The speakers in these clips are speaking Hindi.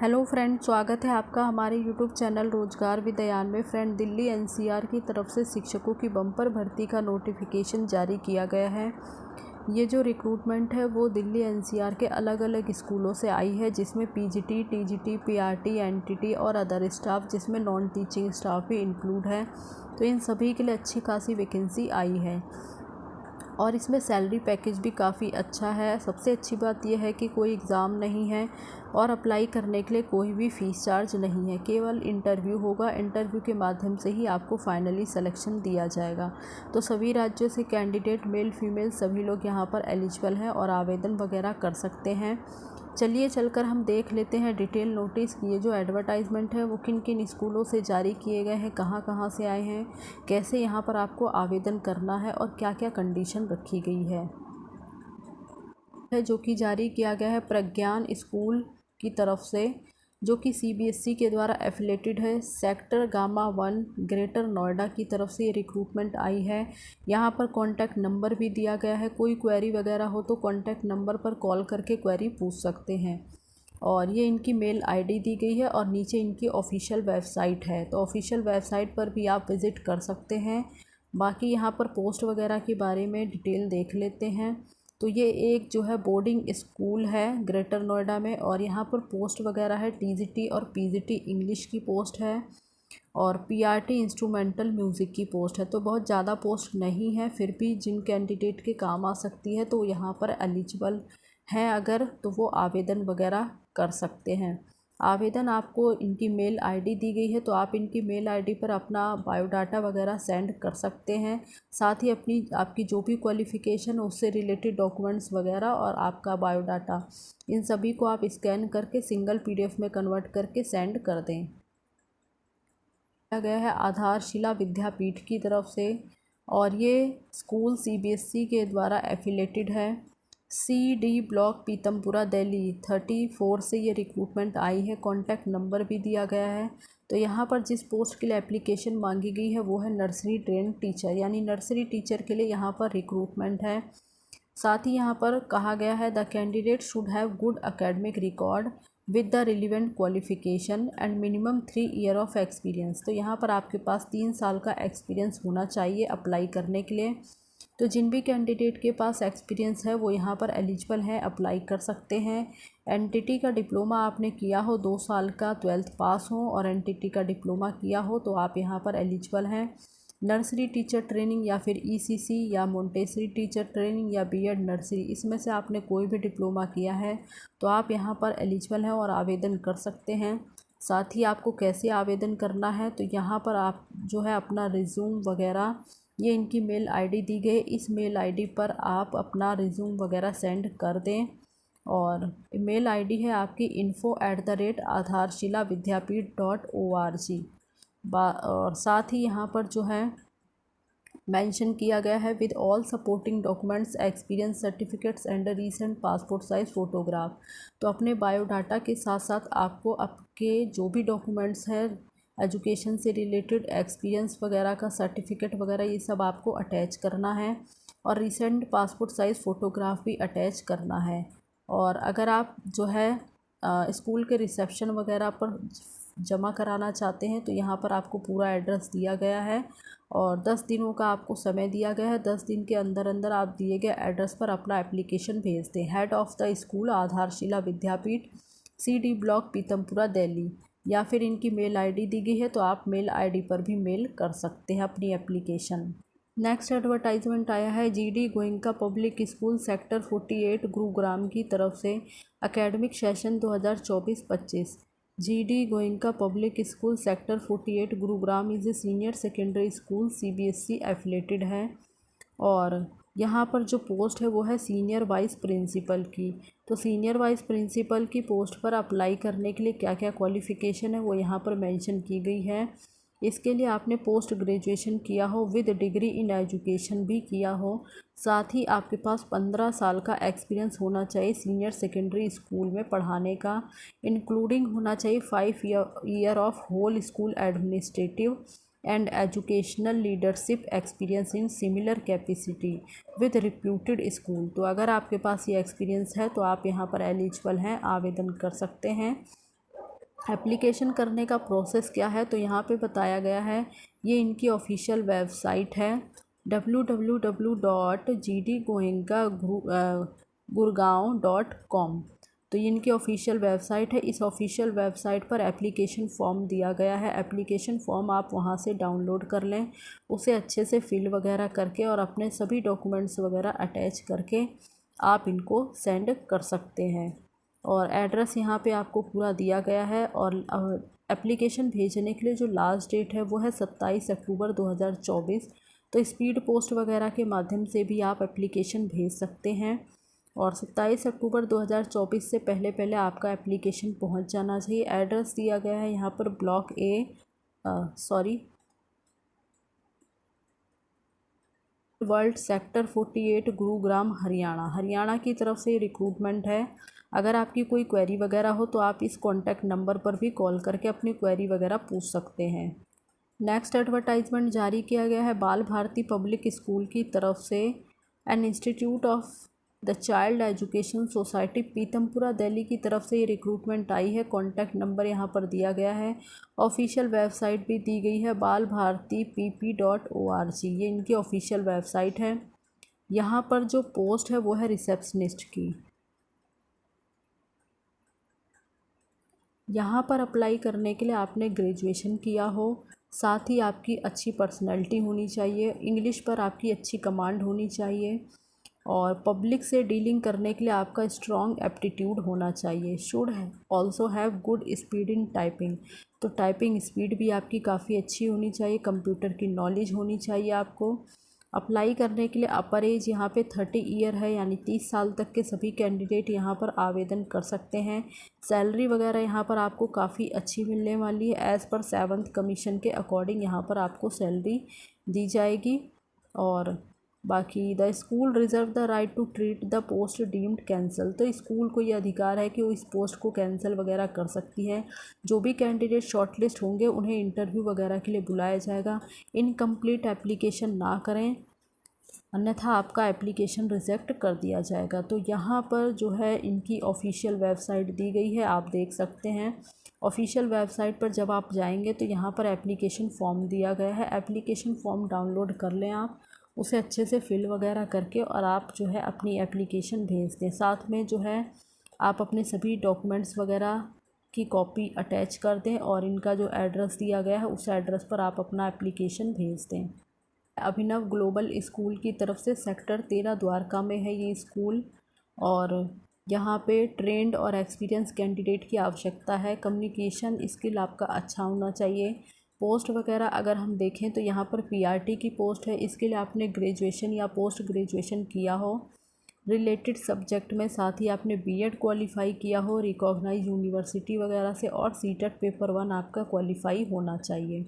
हेलो फ्रेंड, स्वागत है आपका हमारे यूट्यूब चैनल रोजगार विद्यान में। फ्रेंड, दिल्ली एनसीआर की तरफ से शिक्षकों की बम्पर भर्ती का नोटिफिकेशन जारी किया गया है। ये जो रिक्रूटमेंट है वो दिल्ली एनसीआर के अलग अलग स्कूलों से आई है, जिसमें पीजीटी, टीजीटी, पीआरटी, एनटीटी और अदर स्टाफ, जिसमें नॉन टीचिंग स्टाफ भी इंक्लूड है। तो इन सभी के लिए अच्छी खासी वैकेंसी आई है और इसमें सैलरी पैकेज भी काफ़ी अच्छा है। सबसे अच्छी बात यह है कि कोई एग्ज़ाम नहीं है और अप्लाई करने के लिए कोई भी फ़ीस चार्ज नहीं है, केवल इंटरव्यू होगा। इंटरव्यू के माध्यम से ही आपको फाइनली सिलेक्शन दिया जाएगा। तो सभी राज्यों से कैंडिडेट, मेल फीमेल सभी लोग यहाँ पर एलिजिबल हैं और आवेदन वगैरह कर सकते हैं। चलिए चलकर हम देख लेते हैं डिटेल नोटिस की। ये जो एडवर्टाइजमेंट है वो किन किन स्कूलों से जारी किए गए हैं, कहाँ कहाँ से आए हैं, कैसे यहाँ पर आपको आवेदन करना है और क्या क्या कंडीशन रखी गई है जो कि जारी किया गया है प्रज्ञान स्कूल की तरफ से, जो कि सीबीएसई के द्वारा एफिलेटेड है। सेक्टर गामा 1 ग्रेटर नोएडा की तरफ से ये रिक्रूटमेंट आई है। यहाँ पर कॉन्टैक्ट नंबर भी दिया गया है। कोई क्वेरी वगैरह हो तो कॉन्टैक्ट नंबर पर कॉल करके क्वेरी पूछ सकते हैं। और ये इनकी मेल आईडी दी गई है और नीचे इनकी ऑफिशियल वेबसाइट है। तो ऑफिशियल वेबसाइट पर भी आप विज़िट कर सकते हैं। बाकी यहाँ पर पोस्ट वगैरह के बारे में डिटेल देख लेते हैं। तो ये एक जो है बोर्डिंग स्कूल है ग्रेटर नोएडा में, और यहाँ पर पोस्ट वगैरह है टीजीटी और पीजीटी इंग्लिश की पोस्ट है और पीआरटी इंस्ट्रूमेंटल म्यूज़िक की पोस्ट है। तो बहुत ज़्यादा पोस्ट नहीं है, फिर भी जिन कैंडिडेट के काम आ सकती है तो यहाँ पर एलिजिबल हैं अगर, तो वो आवेदन वगैरह कर सकते हैं। आवेदन आपको इनकी मेल आईडी दी गई है, तो आप इनकी मेल आईडी पर अपना बायोडाटा वगैरह सेंड कर सकते हैं। साथ ही आपकी जो भी क्वालिफ़िकेशन उससे रिलेटेड डॉक्यूमेंट्स वगैरह और आपका बायोडाटा, इन सभी को आप स्कैन करके सिंगल पीडीएफ में कन्वर्ट करके सेंड कर दें। किया गया है आधारशिला विद्यापीठ की तरफ से, और ये स्कूल सीबीएसई के द्वारा एफिलेटेड है। सी ब्लॉक पीतमपुरा दिल्ली 34 से ये रिक्रूटमेंट आई है। कॉन्टैक्ट नंबर भी दिया गया है। तो यहाँ पर जिस पोस्ट के लिए एप्लीकेशन मांगी गई है वो है नर्सरी ट्रेन टीचर, यानी नर्सरी टीचर के लिए यहाँ पर रिक्रूटमेंट है। साथ ही यहाँ पर कहा गया है the candidate should have good academic record with the relevant qualification and minimum 3 year of experience. तो यहाँ पर आपके पास 3 साल का एक्सपीरियंस होना चाहिए अप्लाई करने के लिए। तो जिन भी कैंडिडेट के पास एक्सपीरियंस है वो यहाँ पर एलिजिबल हैं, अप्लाई कर सकते हैं। एनटीटी का डिप्लोमा आपने किया हो 2 साल का, 12th पास हो और एनटीटी का डिप्लोमा किया हो तो आप यहाँ पर एलिजिबल हैं। नर्सरी टीचर ट्रेनिंग या फिर ईसीसी या मोंटेसरी टीचर ट्रेनिंग या बीएड नर्सरी, इसमें से आपने कोई भी डिप्लोमा किया है तो आप यहाँ पर एलिजिबल हैं और आवेदन कर सकते हैं। साथ ही आपको कैसे आवेदन करना है, तो यहाँ पर आप जो है अपना रिज्यूम वगैरह, ये इनकी मेल आईडी दी गई, इस मेल आईडी पर आप अपना रिज्यूम वगैरह सेंड कर दें। और मेल आईडी है आपकी info@आधारशिलाविद्यापीठ.org। और साथ ही यहाँ पर जो है मेंशन किया गया है with all supporting documents, experience certificates and recent passport size photograph. तो अपने बायोडाटा के साथ साथ आपको आपके जो भी डॉक्यूमेंट्स हैं, एजुकेशन से रिलेटेड एक्सपीरियंस वगैरह का सर्टिफिकेट वगैरह, ये सब आपको अटैच करना है और रिसेंट पासपोर्ट साइज़ फ़ोटोग्राफ भी अटैच करना है। और अगर आप जो है स्कूल के रिसेप्शन वगैरह पर जमा कराना चाहते हैं तो यहाँ पर आपको पूरा एड्रेस दिया गया है और 10 दिनों का आपको समय दिया गया है। 10 दिन के अंदर अंदर आप दिए गए एड्रेस पर अपना एप्लीकेशन भेज दें। हेड ऑफ़ द स्कूल आधारशिला विद्यापीठ, सी ब्लॉक पीतमपुरा दिल्ली, या फिर इनकी मेल आईडी दी गई है तो आप मेल आईडी पर भी मेल कर सकते हैं अपनी एप्लीकेशन। नेक्स्ट एडवर्टाइजमेंट आया है GD Goenka public school sector 48 Gurugram की तरफ से। Academic session 2024-25। GD Goenka public school sector 48 Gurugram is a senior secondary school, CBSE affiliated है। और यहाँ पर जो पोस्ट है वो है सीनियर वाइस प्रिंसिपल की। तो सीनियर वाइस प्रिंसिपल की पोस्ट पर अप्लाई करने के लिए क्या क्या क्वालिफ़िकेशन है वो यहाँ पर मेंशन की गई है। इसके लिए आपने पोस्ट ग्रेजुएशन किया हो विद डिग्री इन एजुकेशन भी किया हो। साथ ही आपके पास 15 साल का एक्सपीरियंस होना चाहिए सीनियर सेकेंडरी स्कूल में पढ़ाने का, इंक्लूडिंग होना चाहिए 5 year of whole school administrative and educational leadership experience in similar capacity with reputed school. तो अगर आपके पास ये एक्सपीरियंस है तो आप यहाँ पर एलिजिबल हैं, आवेदन कर सकते हैं। एप्लीकेशन करने का प्रोसेस क्या है तो यहाँ पे बताया गया है, ये इनकी ऑफिशियल वेबसाइट है www.gdgoenka.gurgaon.com। तो ये इनकी ऑफिशियल वेबसाइट है। इस ऑफिशियल वेबसाइट पर एप्लीकेशन फ़ॉर्म दिया गया है। एप्लीकेशन फ़ॉर्म आप वहाँ से डाउनलोड कर लें, उसे अच्छे से फिल वगैरह करके और अपने सभी डॉक्यूमेंट्स वगैरह अटैच करके आप इनको सेंड कर सकते हैं। और एड्रेस यहाँ पे आपको पूरा दिया गया है। और एप्लीकेशन भेजने के लिए जो लास्ट डेट है वो है 27 अक्टूबर 2024। तो स्पीड पोस्ट वगैरह के माध्यम से भी आप एप्लीकेशन भेज सकते हैं। और 27 अक्टूबर 2024 से पहले पहले आपका एप्लीकेशन पहुंच जाना चाहिए। एड्रेस दिया गया है यहाँ पर block world sector 48 Gurugram Haryana की तरफ से रिक्रूटमेंट है। अगर आपकी कोई क्वेरी वगैरह हो तो आप इस कॉन्टैक्ट नंबर पर भी कॉल करके अपनी क्वेरी वगैरह पूछ सकते हैं। नेक्स्ट एडवर्टाइजमेंट जारी किया गया है बाल भारती पब्लिक स्कूल की तरफ से। An institute of the child education society Pitampura Delhi की तरफ से ये रिक्रूटमेंट आई है। कॉन्टैक्ट नंबर यहाँ पर दिया गया है। ऑफिशियल वेबसाइट भी दी गई है balbharti.pp.org। ये इनकी ऑफिशियल वेबसाइट है। यहाँ पर जो पोस्ट है वो है रिसेप्शनिस्ट की। यहाँ पर अप्लाई करने के लिए आपने ग्रेजुएशन किया हो, साथ ही आपकी अच्छी पर्सनैलिटी होनी चाहिए, इंग्लिश पर आपकी अच्छी कमांड होनी चाहिए और पब्लिक से डीलिंग करने के लिए आपका स्ट्रॉन्ग एप्टीट्यूड होना चाहिए। Should also have good speed in typing. तो टाइपिंग स्पीड भी आपकी काफ़ी अच्छी होनी चाहिए। कंप्यूटर की नॉलेज होनी चाहिए आपको। अप्लाई करने के लिए अपर एज यहाँ पे 30 ईयर है, यानी 30 साल तक के सभी कैंडिडेट यहाँ पर आवेदन कर सकते हैं। सैलरी वगैरह यहाँ पर आपको काफ़ी अच्छी मिलने वाली है। एज़ पर 7th कमीशन के अकॉर्डिंग यहाँ पर आपको सैलरी दी जाएगी। और बाकी the school reserve the right to treat the post deemed cancel. तो स्कूल को ये अधिकार है कि वो इस पोस्ट को कैंसिल वगैरह कर सकती है। जो भी कैंडिडेट शॉर्टलिस्ट होंगे उन्हें इंटरव्यू वगैरह के लिए बुलाया जाएगा। इनकम्प्लीट एप्लीकेशन ना करें, अन्यथा आपका एप्लीकेशन रिजेक्ट कर दिया जाएगा। तो यहाँ पर जो है इनकी ऑफिशियल वेबसाइट दी गई है, आप देख सकते हैं। ऑफिशियल वेबसाइट पर जब आप जाएंगे तो यहाँ पर एप्लीकेशन फ़ॉर्म दिया गया है। एप्लीकेशन फ़ॉर्म डाउनलोड कर लें आप, उसे अच्छे से फिल वगैरह करके और आप जो है अपनी एप्लीकेशन भेज दें। साथ में जो है आप अपने सभी डॉक्यूमेंट्स वगैरह की कॉपी अटैच कर दें और इनका जो एड्रेस दिया गया है उस एड्रेस पर आप अपना एप्लीकेशन भेज दें। अभिनव ग्लोबल स्कूल की तरफ से सेक्टर 13 द्वारका में है ये स्कूल। और यहाँ पे ट्रेंड और एक्सपीरियंस कैंडिडेट की आवश्यकता है। कम्युनिकेशन स्किल आपका अच्छा होना चाहिए। पोस्ट वगैरह अगर हम देखें तो यहाँ पर पीआरटी की पोस्ट है। इसके लिए आपने ग्रेजुएशन या पोस्ट ग्रेजुएशन किया हो रिलेटेड सब्जेक्ट में, साथ ही आपने बीएड क्वालिफाई किया हो रिकॉग्नाइज यूनिवर्सिटी वगैरह से, और सीटेट पेपर 1 आपका क्वालिफाई होना चाहिए।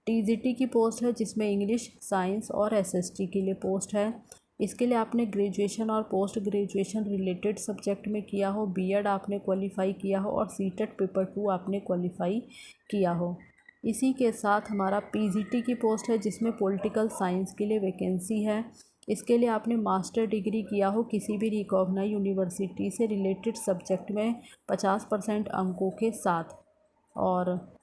टीजीटी की पोस्ट है जिसमें इंग्लिश, साइंस और एसएसटी के लिए पोस्ट है। इसके लिए आपने ग्रेजुएशन और पोस्ट ग्रेजुएशन रिलेटेड सब्जेक्ट में किया हो, बीएड आपने क्वालिफाई किया हो और सीटेट पेपर 2 आपने क्वालिफाई किया हो। इसी के साथ हमारा पीजीटी की पोस्ट है जिसमें पॉलिटिकल साइंस के लिए वैकेंसी है। इसके लिए आपने मास्टर डिग्री किया हो किसी भी रिकॉग्नाइज यूनिवर्सिटी से रिलेटेड सब्जेक्ट में 50% अंकों के साथ, और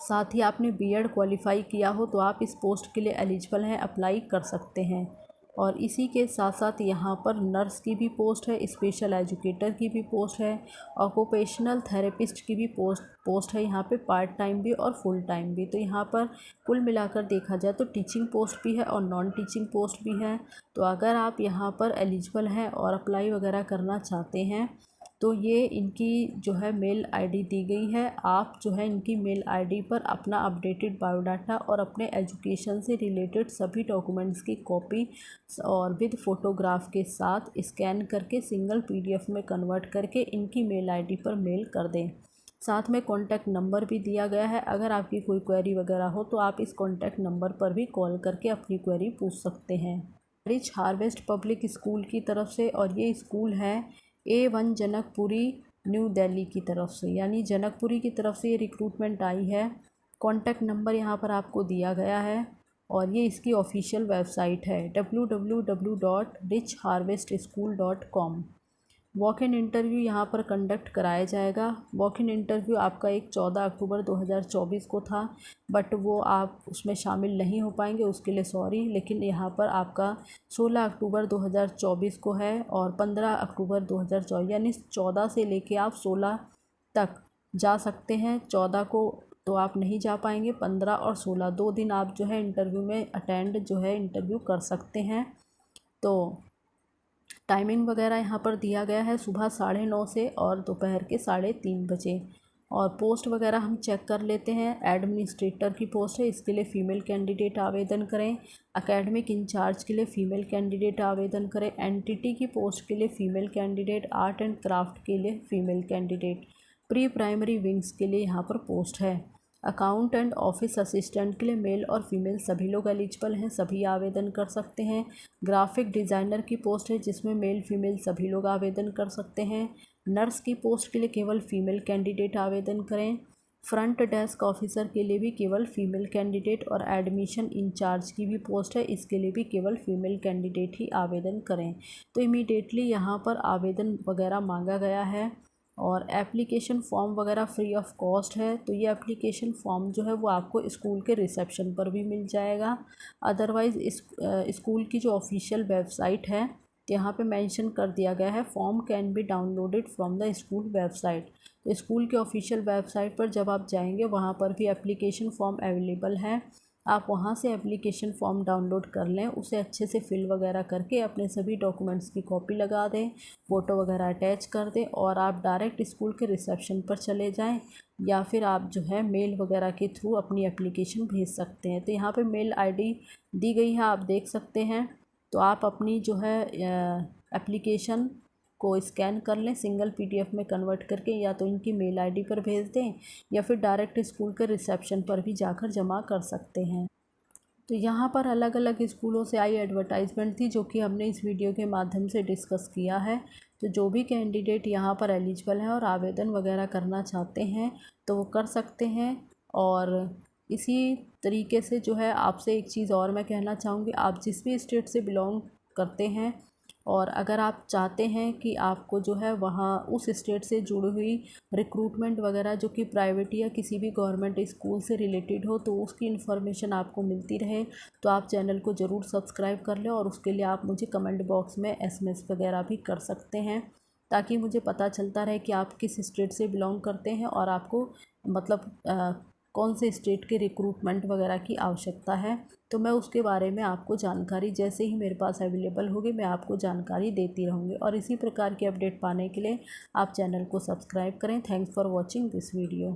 साथ ही आपने बीएड क्वालिफाई किया हो तो आप इस पोस्ट के लिए एलिजिबल हैं, अप्लाई कर सकते हैं। और इसी के साथ साथ यहाँ पर नर्स की भी पोस्ट है, स्पेशल एजुकेटर की भी पोस्ट है, ऑक्यूपेशनल थेरेपिस्ट की भी पोस्ट है यहाँ पे, पार्ट टाइम भी और फुल टाइम भी। तो यहाँ पर कुल मिलाकर देखा जाए तो टीचिंग पोस्ट भी है और नॉन टीचिंग पोस्ट भी है। तो अगर आप यहाँ पर एलिजिबल हैं और अप्लाई वगैरह करना चाहते हैं तो ये इनकी जो है मेल आईडी दी गई है। आप जो है इनकी मेल आईडी पर अपना अपडेटेड बायोडाटा और अपने एजुकेशन से रिलेटेड सभी डॉक्यूमेंट्स की कॉपी और विद फ़ोटोग्राफ के साथ स्कैन करके सिंगल पीडीएफ में कन्वर्ट करके इनकी मेल आईडी पर मेल कर दें। साथ में कॉन्टैक्ट नंबर भी दिया गया है। अगर आपकी कोई क्वेरी वगैरह हो तो आप इस कॉन्टैक्ट नंबर पर भी कॉल करके अपनी क्वेरी पूछ सकते हैं। रिच हार्वेस्ट पब्लिक स्कूल की तरफ से, और ये स्कूल है A1 जनकपुरी न्यू दिल्ली की तरफ से, यानी जनकपुरी की तरफ से ये रिक्रूटमेंट आई है। कॉन्टैक्ट नंबर यहाँ पर आपको दिया गया है और ये इसकी ऑफिशियल वेबसाइट है www.richharvestschool.com। वॉक इन इंटरव्यू यहाँ पर कंडक्ट कराया जाएगा। वॉक इन इंटरव्यू आपका एक 14 अक्टूबर 2024 को था, बट वो आप उसमें शामिल नहीं हो पाएंगे, उसके लिए सॉरी। लेकिन यहाँ पर आपका 16 अक्टूबर 2024 को है और 15 अक्टूबर 2024, यानी 14 से लेके आप 16 तक जा सकते हैं। 14 को तो आप नहीं जा पाएंगे, 15 और 16 2 दिन आप जो है इंटरव्यू में अटेंड जो है इंटरव्यू कर सकते हैं। तो टाइमिंग वगैरह यहाँ पर दिया गया है सुबह 9:30 से और दोपहर के 3:30 बजे। और पोस्ट वगैरह हम चेक कर लेते हैं। एडमिनिस्ट्रेटर की पोस्ट है, इसके लिए फ़ीमेल कैंडिडेट आवेदन करें। एकेडमिक इंचार्ज के लिए फ़ीमेल कैंडिडेट आवेदन करें। एनटीटी की पोस्ट के लिए female candidate. Art and craft के लिए female candidate. Pre primary wings के लिए यहाँ पर पोस्ट है। अकाउंट एंड ऑफिस असिस्टेंट के लिए मेल और फीमेल सभी लोग एलिजिबल हैं, सभी आवेदन कर सकते हैं। ग्राफिक डिज़ाइनर की पोस्ट है जिसमें मेल फीमेल सभी लोग आवेदन कर सकते हैं। नर्स की पोस्ट के लिए केवल फीमेल कैंडिडेट आवेदन करें। फ्रंट डेस्क ऑफिसर के लिए भी केवल फीमेल कैंडिडेट और एडमिशन इंचार्ज की भी पोस्ट है, इसके लिए भी केवल फीमेल कैंडिडेट ही आवेदन करें। तो इमीडिएटली यहाँ पर आवेदन वगैरह मांगा गया है और एप्लीकेशन फॉर्म वगैरह फ्री ऑफ कॉस्ट है। तो ये एप्लीकेशन फॉर्म जो है वो आपको स्कूल के रिसेप्शन पर भी मिल जाएगा। अदरवाइज़ इस स्कूल की जो ऑफिशियल वेबसाइट है यहाँ पे मेंशन कर दिया गया है, form can be downloaded from the school website. तो स्कूल के ऑफिशियल वेबसाइट पर जब आप जाएंगे वहाँ पर भी एप्लीकेशन फॉर्म अवेलेबल है, आप वहाँ से एप्लीकेशन फॉर्म डाउनलोड कर लें, उसे अच्छे से फिल वगैरह करके अपने सभी डॉक्यूमेंट्स की कॉपी लगा दें, फ़ोटो वगैरह अटैच कर दें और आप डायरेक्ट स्कूल के रिसेप्शन पर चले जाएं या फिर आप जो है मेल वगैरह के थ्रू अपनी एप्लीकेशन भेज सकते हैं। तो यहाँ पे मेल आईडी दी गई है, आप देख सकते हैं। तो आप अपनी जो है एप्लीकेशन को स्कैन कर लें, सिंगल पीडीएफ में कन्वर्ट करके या तो इनकी मेल आईडी पर भेज दें या फिर डायरेक्ट स्कूल के रिसेप्शन पर भी जाकर जमा कर सकते हैं। तो यहाँ पर अलग अलग स्कूलों से आई एडवर्टाइजमेंट थी जो कि हमने इस वीडियो के माध्यम से डिस्कस किया है। तो जो भी कैंडिडेट यहाँ पर एलिजिबल है और आवेदन वगैरह करना चाहते हैं तो वो कर सकते हैं। और इसी तरीके से जो है आपसे एक चीज़ और मैं कहना चाहूँगी, आप जिस भी स्टेट से बिलोंग करते हैं और अगर आप चाहते हैं कि आपको जो है वहाँ उस स्टेट से जुड़ी हुई रिक्रूटमेंट वगैरह जो कि प्राइवेट या किसी भी गवर्नमेंट स्कूल से रिलेटेड हो तो उसकी इन्फॉर्मेशन आपको मिलती रहे, तो आप चैनल को ज़रूर सब्सक्राइब कर लें। और उसके लिए आप मुझे कमेंट बॉक्स में एसएमएस वगैरह भी कर सकते हैं ताकि मुझे पता चलता रहे कि आप किस स्टेट से बिलोंग करते हैं और आपको मतलब कौन से स्टेट के रिक्रूटमेंट वगैरह की आवश्यकता है। तो मैं उसके बारे में आपको जानकारी जैसे ही मेरे पास अवेलेबल होगी मैं आपको जानकारी देती रहूँगी। और इसी प्रकार की अपडेट पाने के लिए आप चैनल को सब्सक्राइब करें। Thanks for watching this video.